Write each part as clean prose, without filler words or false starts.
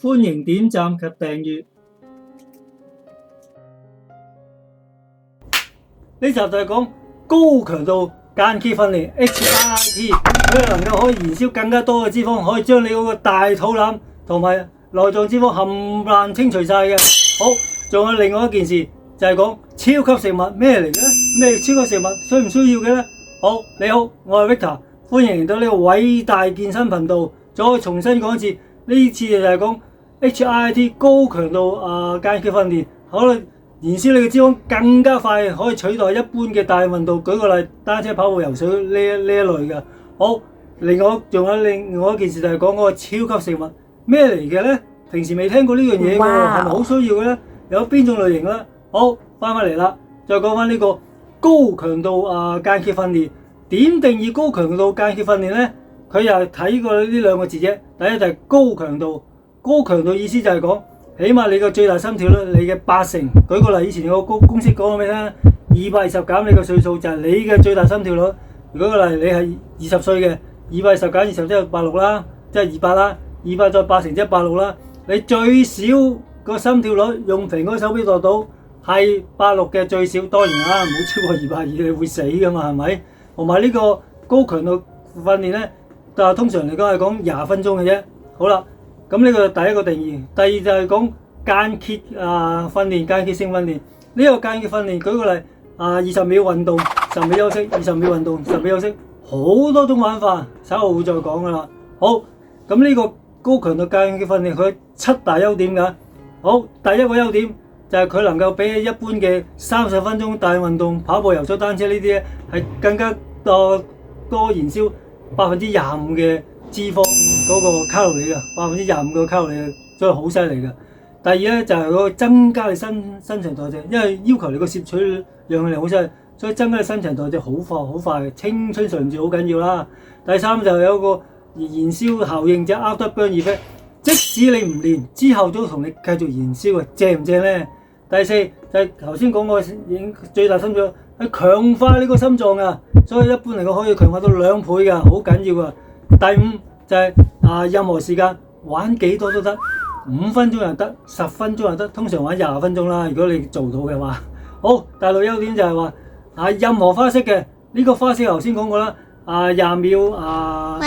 歡迎點讚及訂閱。呢集就係講高強度間歇訓練 HIIT， 佢能夠可以燃燒更加多嘅脂肪，可以將你嗰個大肚腩同埋內臟脂肪冚唪唥清除晒嘅。好，仲有另外一件事就係講超級食物咩嚟嘅咧？咩超級食物需唔需要嘅咧？好，你好，我係 Victor， 歡迎嚟到呢個偉大健身頻道。再重新講一次，呢次就係講 HIIT 高強度間歇訓練，可能燃燒你嘅脂肪更加快，可以取代一般嘅大運動。舉個例，單車、跑步、游水呢一類嘅。好，仲有另外一件事就係講嗰個超級食物咩嚟嘅咧？平時未聽過呢樣嘢嘅喎，係咪好需要嘅咧？有邊種類型咧？好，翻嚟啦，再講翻呢個高強度間歇訓練。點定義高強度間歇訓練咧？佢又睇過呢兩個字啫。第一就係高強度，高強度意思就係講，起碼你個最大心跳率你嘅80。舉個例，以前有個公式講俾你聽，220減你個歲數就係你嘅最大心跳率。舉個例，你係20歲嘅，220減20即係86啦，即係200啦，200再80即係86啦。你最少個心跳率用蘋果手錶度到係86嘅最少，當然啦，唔好超過220，你會死噶嘛，係咪？同埋呢個高強度訓練咧，但係通常嚟講係講20分鐘嘅啫。好啦，咁呢個第一個定義。第二就係講間歇訓練，間歇性訓練。呢個間歇訓練，舉個例，20秒運動，10秒休息，20秒運動，10秒休息，好多種玩法，稍後會再講噶啦。好，咁呢個高強度間歇訓練佢7大優點㗎。好，第一個優點就係佢能夠比起一般嘅30分鐘大運動，跑步、游水、單車呢啲咧，係更加多燃燒25%嘅脂肪嗰個卡路里嘅，25%個卡路里，所以好犀利嘅。第二咧就係嗰個增加你新陳代謝，因為要求你個攝取量好犀利，所以增加你新陳代謝好快嘅，青春常駐好緊要啦。第三就係有一個燃燒效應，即係 afterburn effect， 即使你唔練之後都同你繼續燃燒嘅，正唔正咧？第四就係頭先講過已經最大心臟係強化呢個心臟啊，所以一般嚟講可以強化到2倍㗎，好緊要㗎。第五就係任何時間玩幾多都得，5分鐘又得，10分鐘又得，通常玩20分鐘啦。如果你做到嘅話，好。第六優點就係話任何花式嘅，呢個花式頭先講過啦，20秒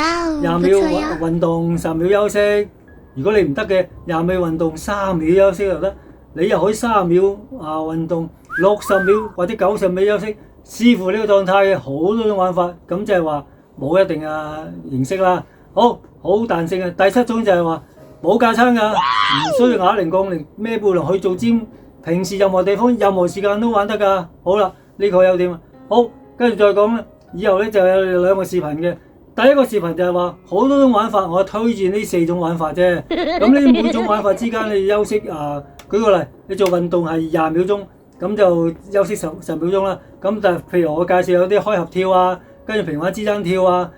20秒運動，10秒休息。如果你唔得嘅，20秒運動3秒休息就得。你又可以30秒運動，60秒或者90秒休息，視乎呢個狀態嘅，好多種玩法。咁就係話冇一定形式啦。好彈性嘅。第七種就係話冇架撐㗎，唔需要啞鈴槓鈴孭背囊去做尖，平時任何地方任何時間都玩得㗎。好啦，呢個優點啊。好，跟住再講啦。以後咧就有2個視頻嘅。第一個視頻就係話好多種玩法，我推薦呢4種玩法啫。咁呢每種玩法之間你休息舉個例，你做運動係20秒鐘，咁就休息10秒鐘啦。咁就譬如我介紹有啲開合跳跟住平板支撐跳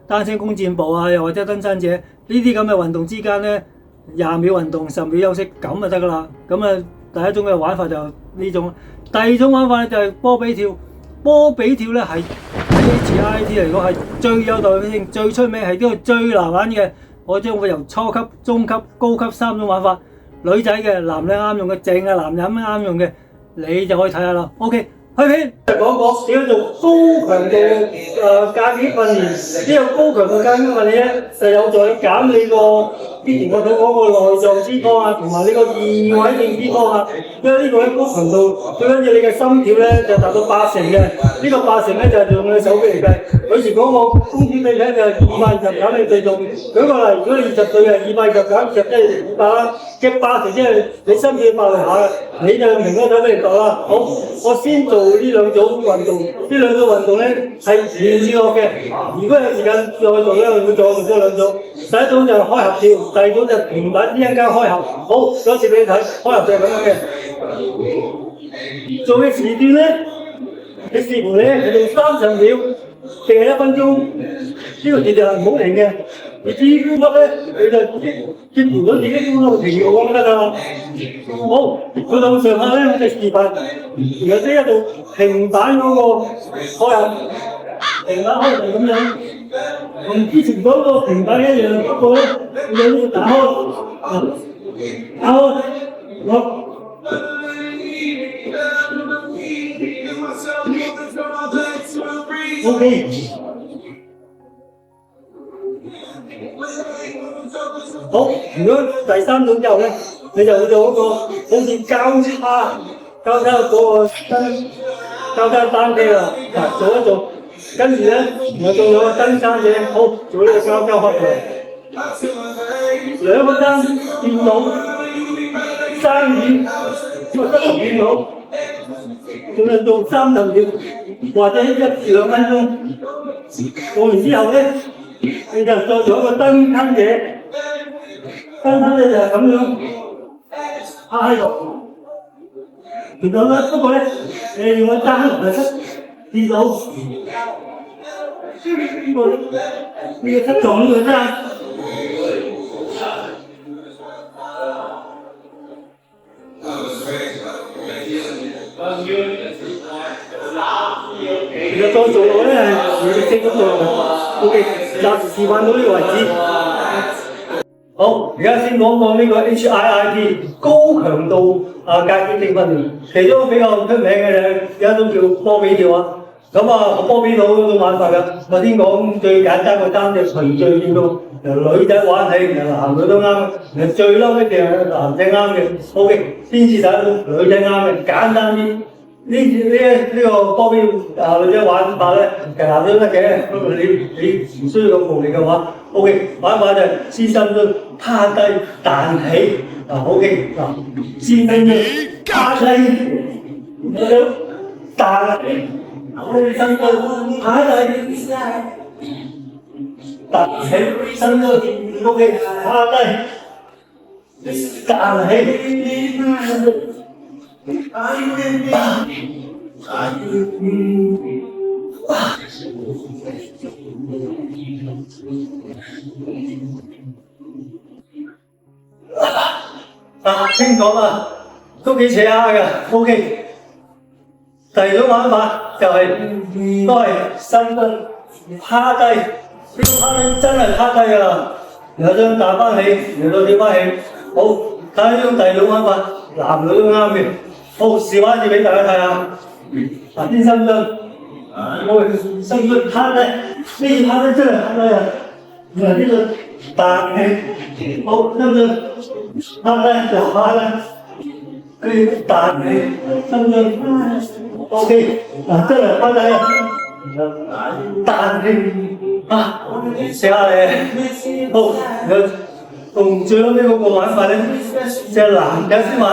單車弓箭步又或者登山者呢啲咁嘅運動之間咧，20秒運動10秒休息咁就得噶啦。咁第一種嘅玩法就呢種。第二種玩法咧就係波比跳。波比跳咧係喺 HIIT 嚟講係最有代表性、最出名，係呢個最難玩嘅。我將會由初級、中級、高級3種玩法。女仔嘅、男人啱用嘅、淨係男人啱用嘅，你就可以睇下啦。OK， 開片。講點樣做高強度間歇訓練？呢個高強度間歇訓練咧，就有助你減你個之前我所講個內臟脂肪同埋呢個異位性脂肪因為呢個喺高強度最緊要你嘅心跳咧就達到80嘅。呢個80咧就係用你手臂嚟計。有時講我公司俾你睇就220減你最重。舉個例，如果你20歲嘅220減20即係200啦，嘅80即係你心跳100下，你就用蘋果手臂嚟度啦。好，我先做呢兩種運動，呢兩種運動咧係連住落嘅。如果有時間再做咧，我會再做兩種。第一種就係開合跳，第二種就係平板之間開合。好，嗰次俾你睇，開合就係咁樣嘅。做嘅時段咧，你視乎你係用30秒定係1分鐘，呢個時段係唔好停嘅。你知呼吸咧，你就自己調到自己呼吸停咁得㗎啦。好，去到上下咧，我哋示範，然後即刻做平板嗰個開合，平板開合咁樣。同之前嗰個平板一樣，不過咧你要打開，打開落。OK， 好。如果第三種之後咧，你就會做一個好似交叉嗰個交叉單機啦，做一做，跟住咧我做咗個登山者，好做呢個交叉開嘅，兩個燈電腦生意，個得同電腦，仲要做30秒或者1至2分鐘，做完之後咧，你就再做一個登山者，登山者就係咁樣趴喺度。然後咧，不過咧，你用個單嚟出跌到呢個出撞呢個單，其實再做落咧係唔識咁做，OK， 暫時示範到呢個為止。好，而家先講呢個 HIIT 高強度間歇性訓練，其中比較出名嘅咧有一種叫波比跳啊。咁波比跳好多玩法㗎。我先講最簡單嘅3隻循序運動，由女仔玩起，由男女都啱。最嬲一定係男仔啱嘅 ，OK， 先至睇到女仔啱嘅，簡單啲。呢個波比女仔玩法咧，其實男仔都得嘅。你唔需要咁無力嘅話 ，OK， 玩法就係先深蹲、趴低、彈起。OK， 先跟住趴低，然後彈起，深蹲、趴低、彈起、深蹲 ，OK， 趴低、彈起。清楚嘛？都幾扯下㗎 ，OK。第二種玩法就係都係深蹲、趴低，呢個趴低真係趴低㗎啦，然後將彈翻起，然後跳翻起。好，睇下呢種第二種玩法，男女都啱嘅。好，示範一次俾大家睇下。先深蹲，我深蹲趴低，呢趴低真係趴低啊！然後呢個彈起，好深蹲。趴低就趴低，跟住彈起，深蹲 ，OK， 真係趴低啊！彈起，寫下你，好，同最後尾嗰個玩法咧，就係男仔先玩，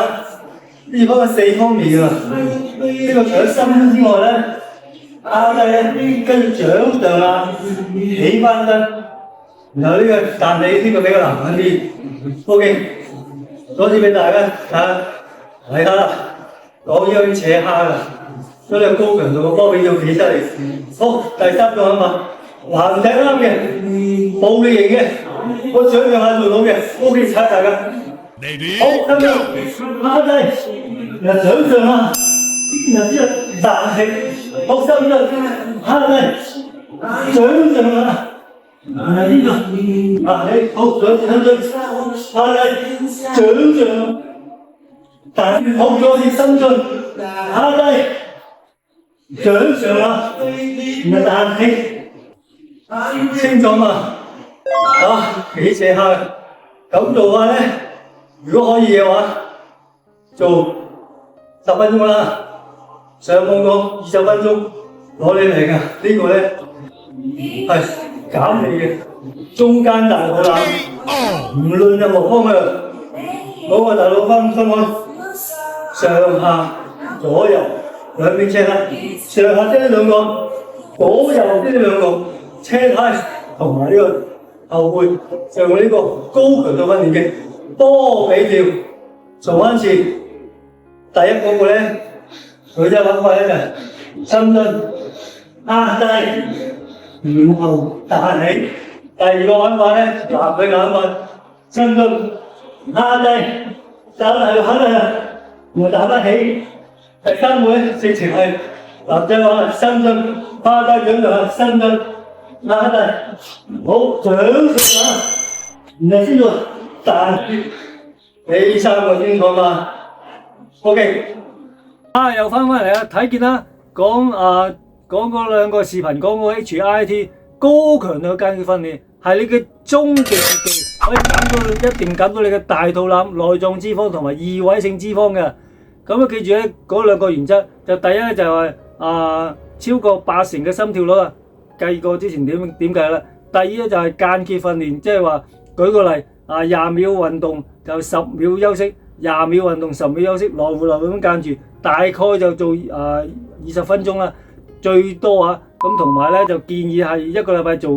呢方面4方面㗎。呢個除咗深蹲之外咧，趴低咧，跟住掌上壓，起翻身，然後呢個彈起呢個比較難玩啲 ，OK。攞啲俾大家睇下啦，講有啲扯蝦㗎，所以呢個高強度嘅波比跳幾犀利。好，第三個玩法，男仔啱嘅，暴力型嘅，我想象下做到嘅 ，OK， 踩大家。好，跟住趴低，然後掌上壓，然後之後彈起，好深蹲，趴低，掌上壓。呢個起，好，掌上趴低，掌上彈，好咗啲深蹲，趴低，掌上壓，然後彈起，清楚嘛？幾扯下，咁做法咧，如果可以嘅話，做10分鐘啦，上網講20分鐘攞你嚟㗎，呢個咧係減肥嘅中間大肚腩，唔論任何方向，攞個大肚分開，上下左右兩邊車胎，上下即係兩個，左右即係兩個車胎，同埋呢個後背，就用呢個高強度訓練嘅波比跳，做翻次。第一嗰個咧，佢就玩法咧就深蹲趴低，然後彈起。第二個玩法咧，男嘅玩法，深蹲趴低，走嚟趴低，然後彈翻起。第三個咧，直情係男仔玩深蹲趴低，掌上深蹲，嗱係好掌聲啊！然後先做彈你三個先講嘛。OK， 又翻嚟啦，睇見啦，講嗰兩個視頻講個 HIIT 高強度間歇訓練係你嘅終極絕技，可以一定減到你嘅大肚腩、內臟脂肪同埋異位性脂肪嘅。咁啊記住咧，嗰兩個原則就第一就係超過80%嘅心跳率啊，計過之前點計啦。第二咧就係間歇訓練，即係話舉個例20秒運動就10秒休息，20秒運動10秒休息，來回咁間住，大概就做20分鐘啦，最多啊。咁同埋咧就建議係一個禮拜做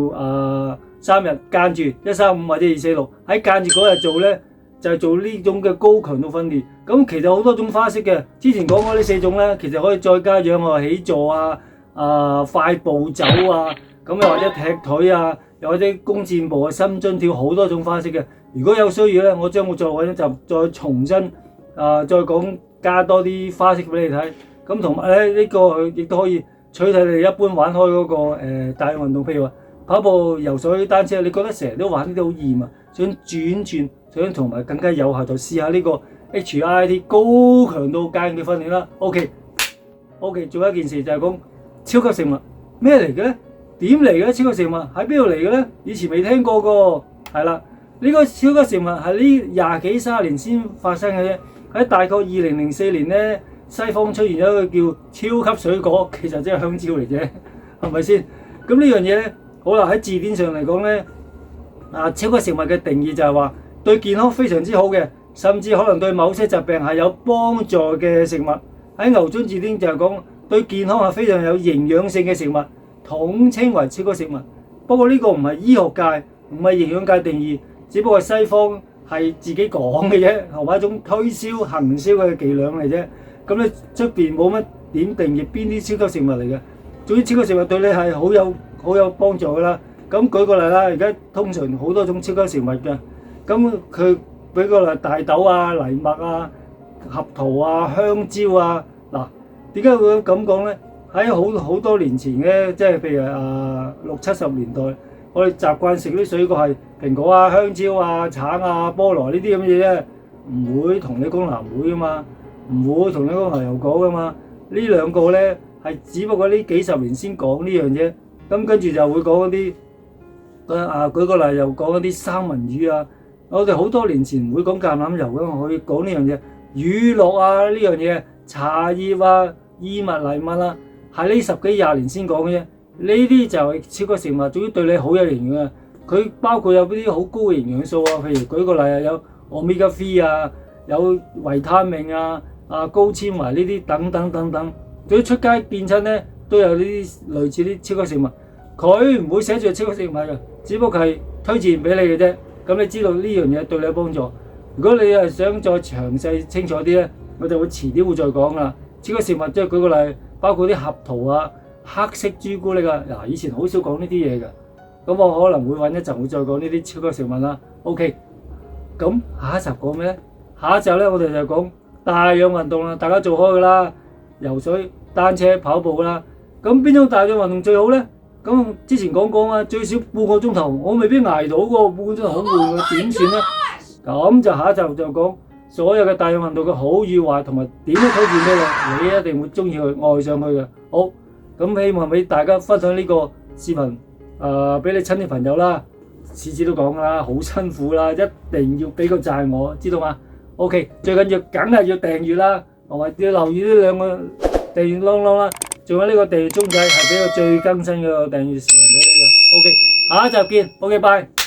3日間住135或者246，喺間住嗰日做咧就係做呢種嘅高強度訓練。咁其實好多種花式嘅，之前講過呢4種咧，其實可以再加仰臥起坐快步走咁又或者踢腿又或者弓箭步深蹲跳，好多種花式嘅。如果有需要咧，我將會再揾一集再重新再講加多啲花式俾你睇。咁同埋咧呢個亦都可以取替你一般玩開嗰個大運動，譬如話跑步、游水、單車，你覺得成日都玩呢啲好厭想轉，想同埋更加有效，就試下呢個 HIIT 高強度間歇訓練啦。OK， 仲有一件事就係講超級食物咩嚟嘅咧？點嚟嘅超級食物喺邊度嚟嘅咧？以前未聽過個，係啦，呢個超級食物係呢20幾30年先發生嘅啫。喺大概2004年咧，西方出現咗一個叫超級水果，其實即係香蕉嚟啫，係咪先？咁呢樣嘢咧，好啦，喺字典上嚟講咧，超級食物嘅定義就係話對健康非常之好嘅，甚至可能對某些疾病係有幫助嘅食物。喺牛津字典就係講對健康係非常有營養性嘅食物，統稱為超級食物。不過呢個唔係醫學界，唔係營養界定義，只不過係西方係自己講嘅啫，同埋一種推銷行銷嘅伎倆嚟啫。咁咧出邊冇乜點定義邊啲超級食物嚟嘅。總之超級食物對你係好有幫助噶啦。咁舉個例啦，而家通常好多種超級食物嘅，咁佢舉個例大豆藜麥合桃香蕉嗱，點解會咁講咧？喺好多年前嘅，即係譬如60、70年代，我哋習慣食啲水果係蘋果香蕉橙菠蘿呢啲咁嘅嘢咧，唔會同你講藍莓噶嘛，唔會同你講牛油果噶嘛。呢兩個咧係只不過呢幾十年先講呢樣嘢，咁跟住就會講嗰啲舉個例又講嗰啲三文魚我哋好多年前唔會講橄欖油嘅，我可以講呢樣嘢，乳酪呢樣嘢，茶葉燕麥藜麥係呢10幾20年先講嘅啫。呢啲就係超級食物，總之對你好有營養。佢包括有啲好高嘅營養素譬如舉個例有 Omega 3有維他命高纖維呢啲等等。總之出街見親咧都有呢啲類似啲超級食物，佢唔會寫住超級食物嘅，只不過係推薦俾你嘅啫。咁你知道呢樣嘢對你有幫助。如果你係想再詳細清楚啲咧，我就會遲啲會再講啦。超級食物即係舉個例，包括啲合桃黑色朱古力以前好少講呢啲嘢嘅，咁我可能會揾一陣會再講呢啲超級食物啦。OK， 咁下一集講咩咧？下一集咧我哋就講大氧運動啦，大家做開噶啦，游水、單車、跑步啦。咁邊種大氧運動最好咧？咁之前講最少半個鐘頭，我未必捱到喎，半個鐘頭好悶喎，點算咧？咁就下一集就講所有嘅大氧運動嘅好與壞，同埋點樣推薦俾你，你一定會中意佢、愛上佢嘅。好，咁希望俾大家分享呢個視頻，俾你親啲朋友啦，次次都講啦，好辛苦啦，一定要俾個讚我，知道嗎 ？OK， 最緊要梗係要訂閱啦，同埋要留意呢兩個訂閱啷啷啦，仲有呢個訂閱鐘仔係俾個最更新嘅訂閱視頻俾你嘅。OK， 下一集見，OK，拜。